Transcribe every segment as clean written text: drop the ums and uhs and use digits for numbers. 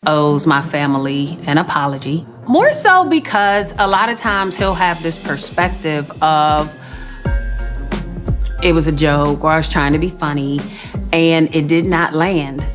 owes my family an apology. More so because a lot of times he'll have this perspective of it was a joke or I was trying to be funny and it did not land.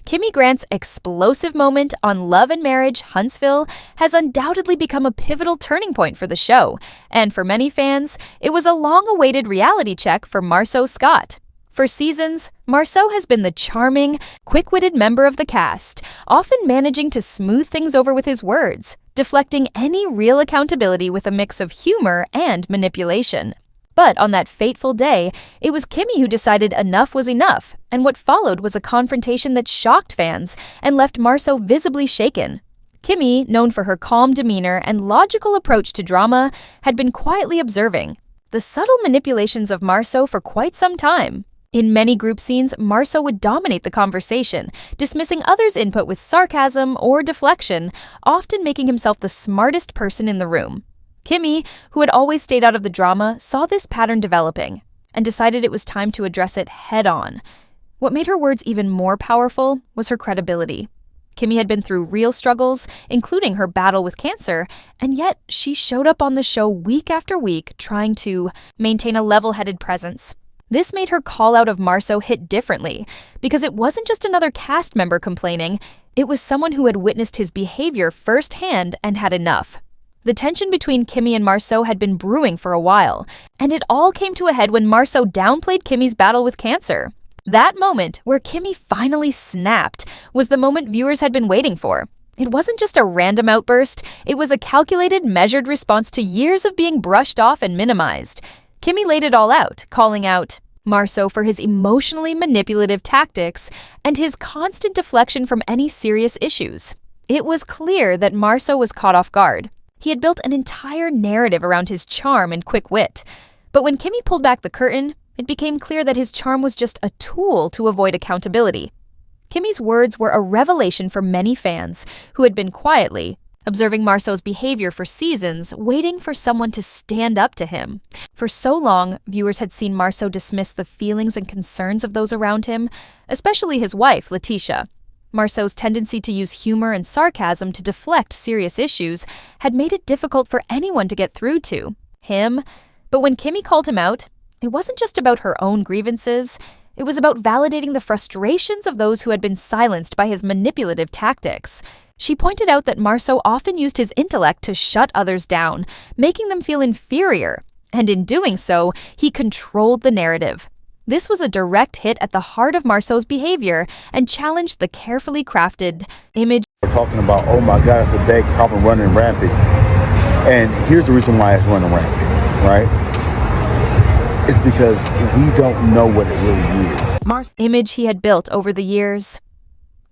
Kimmi Grant's explosive moment on Love and Marriage Huntsville has undoubtedly become a pivotal turning point for the show, and for many fans, it was a long-awaited reality check for Marsau Scott. For seasons, Marsau has been the charming, quick-witted member of the cast, often managing to smooth things over with his words, deflecting any real accountability with a mix of humor and manipulation. But on that fateful day, it was Kimmi who decided enough was enough, and what followed was a confrontation that shocked fans and left Marsau visibly shaken. Kimmi, known for her calm demeanor and logical approach to drama, had been quietly observing the subtle manipulations of Marsau for quite some time. In many group scenes, Marsau would dominate the conversation, dismissing others' input with sarcasm or deflection, often making himself the smartest person in the room. Kimmi, who had always stayed out of the drama, saw this pattern developing and decided it was time to address it head-on. What made her words even more powerful was her credibility. Kimmi had been through real struggles, including her battle with cancer, and yet she showed up on the show week after week trying to maintain a level-headed presence. This made her call out of Marsau hit differently, because it wasn't just another cast member complaining, it was someone who had witnessed his behavior firsthand and had enough. The tension between Kimmi and Marsau had been brewing for a while, and it all came to a head when Marsau downplayed Kimmi's battle with cancer. That moment, where Kimmi finally snapped, was the moment viewers had been waiting for. It wasn't just a random outburst, it was a calculated, measured response to years of being brushed off and minimized. Kimmi laid it all out, calling out Marsau for his emotionally manipulative tactics and his constant deflection from any serious issues. It was clear that Marsau was caught off guard. He had built an entire narrative around his charm and quick wit. But when Kimmi pulled back the curtain, it became clear that his charm was just a tool to avoid accountability. Kimmi's words were a revelation for many fans who had been quietly observing Marsau's behavior for seasons, waiting for someone to stand up to him. For so long, viewers had seen Marsau dismiss the feelings and concerns of those around him, especially his wife, LaTisha. Marsau's tendency to use humor and sarcasm to deflect serious issues had made it difficult for anyone to get through to him. But when Kimmi called him out, it wasn't just about her own grievances. It was about validating the frustrations of those who had been silenced by his manipulative tactics. She pointed out that Marsau often used his intellect to shut others down, making them feel inferior. And in doing so, he controlled the narrative. This was a direct hit at the heart of Marsau's behavior and challenged the carefully crafted image. We're talking about, oh my God, it's a big problem running rampant. And here's the reason why it's running rampant, right? It's because we don't know what it really is. Image he had built over the years.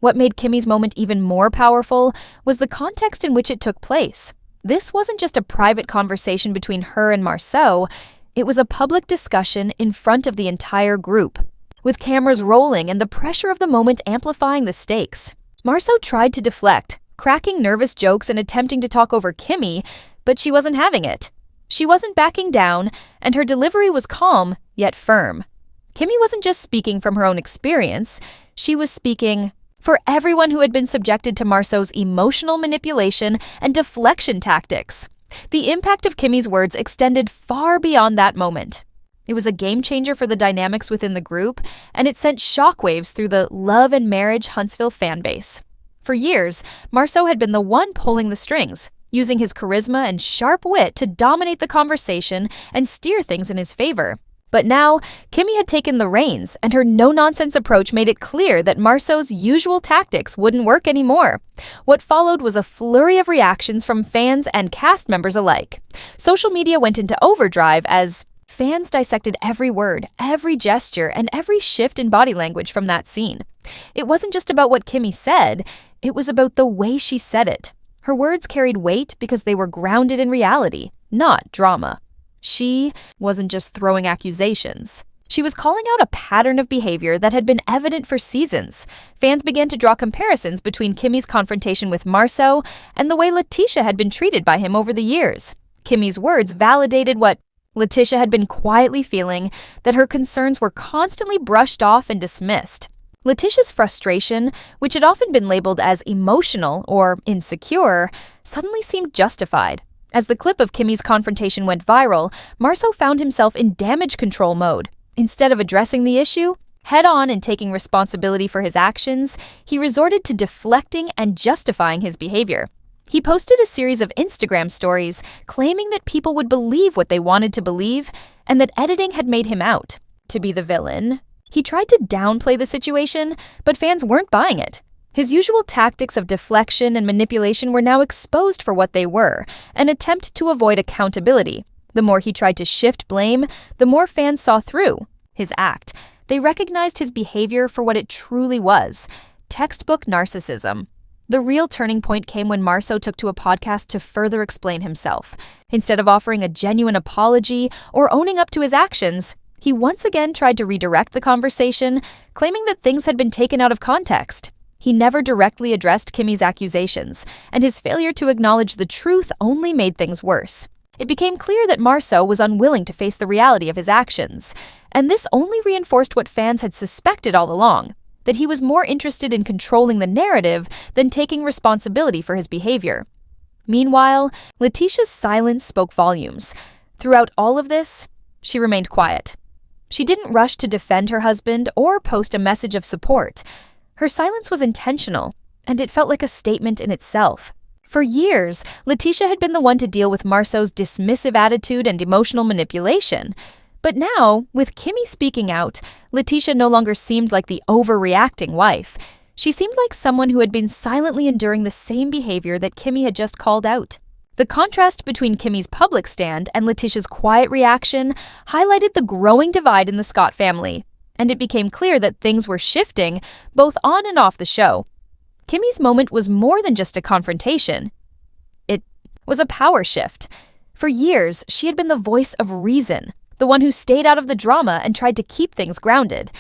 What made Kimmi's moment even more powerful was the context in which it took place. This wasn't just a private conversation between her and Marsau. It was a public discussion in front of the entire group, with cameras rolling and the pressure of the moment amplifying the stakes. Marsau tried to deflect, cracking nervous jokes and attempting to talk over Kimmi, but she wasn't having it. She wasn't backing down, and her delivery was calm, yet firm. Kimmi wasn't just speaking from her own experience, she was speaking for everyone who had been subjected to Marsau's emotional manipulation and deflection tactics. The impact of Kimmi's words extended far beyond that moment. It was a game changer for the dynamics within the group, and it sent shockwaves through the Love and Marriage Huntsville fanbase. For years, Marsau had been the one pulling the strings, using his charisma and sharp wit to dominate the conversation and steer things in his favor. But now, Kimmi had taken the reins, and her no-nonsense approach made it clear that Marsau's usual tactics wouldn't work anymore. What followed was a flurry of reactions from fans and cast members alike. Social media went into overdrive as fans dissected every word, every gesture, and every shift in body language from that scene. It wasn't just about what Kimmi said, it was about the way she said it. Her words carried weight because they were grounded in reality, not drama. She wasn't just throwing accusations. She was calling out a pattern of behavior that had been evident for seasons. Fans began to draw comparisons between Kimmi's confrontation with Marsau and the way LaTisha had been treated by him over the years. Kimmi's words validated what LaTisha had been quietly feeling, that her concerns were constantly brushed off and dismissed. LaTisha's frustration, which had often been labeled as emotional or insecure, suddenly seemed justified. As the clip of Kimmi's confrontation went viral, Marsau found himself in damage control mode. Instead of addressing the issue head-on and taking responsibility for his actions, he resorted to deflecting and justifying his behavior. He posted a series of Instagram stories claiming that people would believe what they wanted to believe and that editing had made him out to be the villain. He tried to downplay the situation, but fans weren't buying it. His usual tactics of deflection and manipulation were now exposed for what they were, an attempt to avoid accountability. The more he tried to shift blame, the more fans saw through his act. They recognized his behavior for what it truly was: textbook narcissism. The real turning point came when Marsau took to a podcast to further explain himself. Instead of offering a genuine apology or owning up to his actions, he once again tried to redirect the conversation, claiming that things had been taken out of context. He never directly addressed Kimmi's accusations, and his failure to acknowledge the truth only made things worse. It became clear that Marsau was unwilling to face the reality of his actions, and this only reinforced what fans had suspected all along, that he was more interested in controlling the narrative than taking responsibility for his behavior. Meanwhile, LaTisha's silence spoke volumes. Throughout all of this, she remained quiet. She didn't rush to defend her husband or post a message of support. Her silence was intentional, and it felt like a statement in itself. For years, LaTisha had been the one to deal with Marsau's dismissive attitude and emotional manipulation. But now, with Kimmi speaking out, LaTisha no longer seemed like the overreacting wife. She seemed like someone who had been silently enduring the same behavior that Kimmi had just called out. The contrast between Kimmi's public stand and LaTisha's quiet reaction highlighted the growing divide in the Scott family, and it became clear that things were shifting both on and off the show. Kimmi's moment was more than just a confrontation. It was a power shift. For years, she had been the voice of reason, the one who stayed out of the drama and tried to keep things grounded.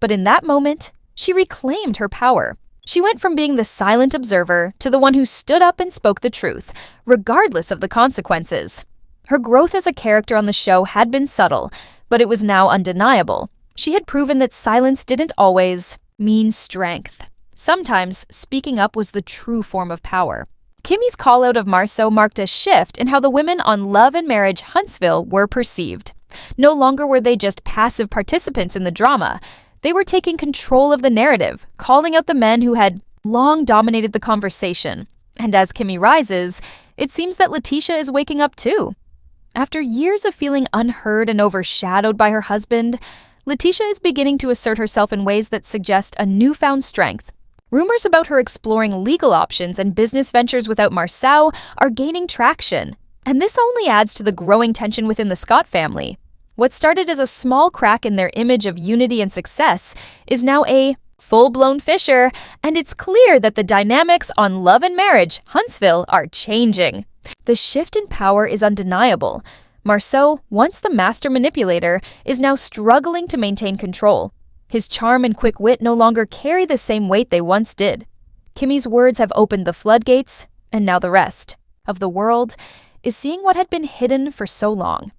But in that moment, she reclaimed her power. She went from being the silent observer to the one who stood up and spoke the truth, regardless of the consequences. Her growth as a character on the show had been subtle, but it was now undeniable. She had proven that silence didn't always mean strength. Sometimes, speaking up was the true form of power. Kimmi's call-out of Marsau marked a shift in how the women on Love and Marriage Huntsville were perceived. No longer were they just passive participants in the drama. They were taking control of the narrative, calling out the men who had long dominated the conversation. And as Kimmi rises, it seems that LaTisha is waking up too. After years of feeling unheard and overshadowed by her husband, LaTisha is beginning to assert herself in ways that suggest a newfound strength. Rumors about her exploring legal options and business ventures without Marsau are gaining traction, and this only adds to the growing tension within the Scott family. What started as a small crack in their image of unity and success is now a full-blown fissure, and it's clear that the dynamics on Love and Marriage Huntsville are changing. The shift in power is undeniable. Marsau, once the master manipulator, is now struggling to maintain control. His charm and quick wit no longer carry the same weight they once did. Kimmi's words have opened the floodgates, and now the rest of the world is seeing what had been hidden for so long.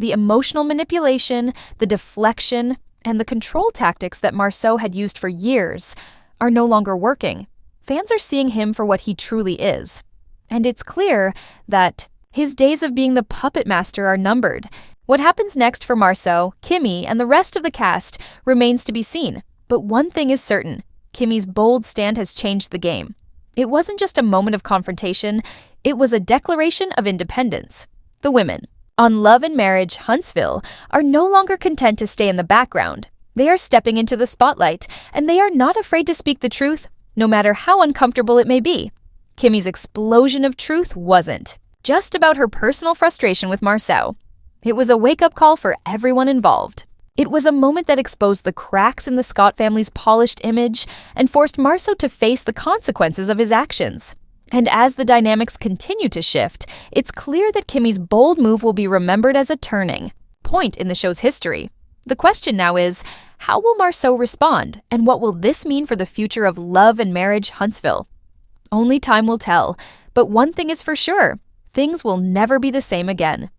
The emotional manipulation, the deflection, and the control tactics that Marsau had used for years are no longer working. Fans are seeing him for what he truly is. And it's clear that his days of being the puppet master are numbered. What happens next for Marsau, Kimmi, and the rest of the cast remains to be seen. But one thing is certain: Kimmi's bold stand has changed the game. It wasn't just a moment of confrontation, it was a declaration of independence. The women on Love and Marriage Huntsville are no longer content to stay in the background. They are stepping into the spotlight, and they are not afraid to speak the truth, no matter how uncomfortable it may be. Kimmi's explosion of truth wasn't just about her personal frustration with Marsau. It was a wake-up call for everyone involved. It was a moment that exposed the cracks in the Scott family's polished image and forced Marsau to face the consequences of his actions. And as the dynamics continue to shift, it's clear that Kimmi's bold move will be remembered as a turning point in the show's history. The question now is, how will Marsau respond, and what will this mean for the future of Love and Marriage Huntsville? Only time will tell, but one thing is for sure: things will never be the same again.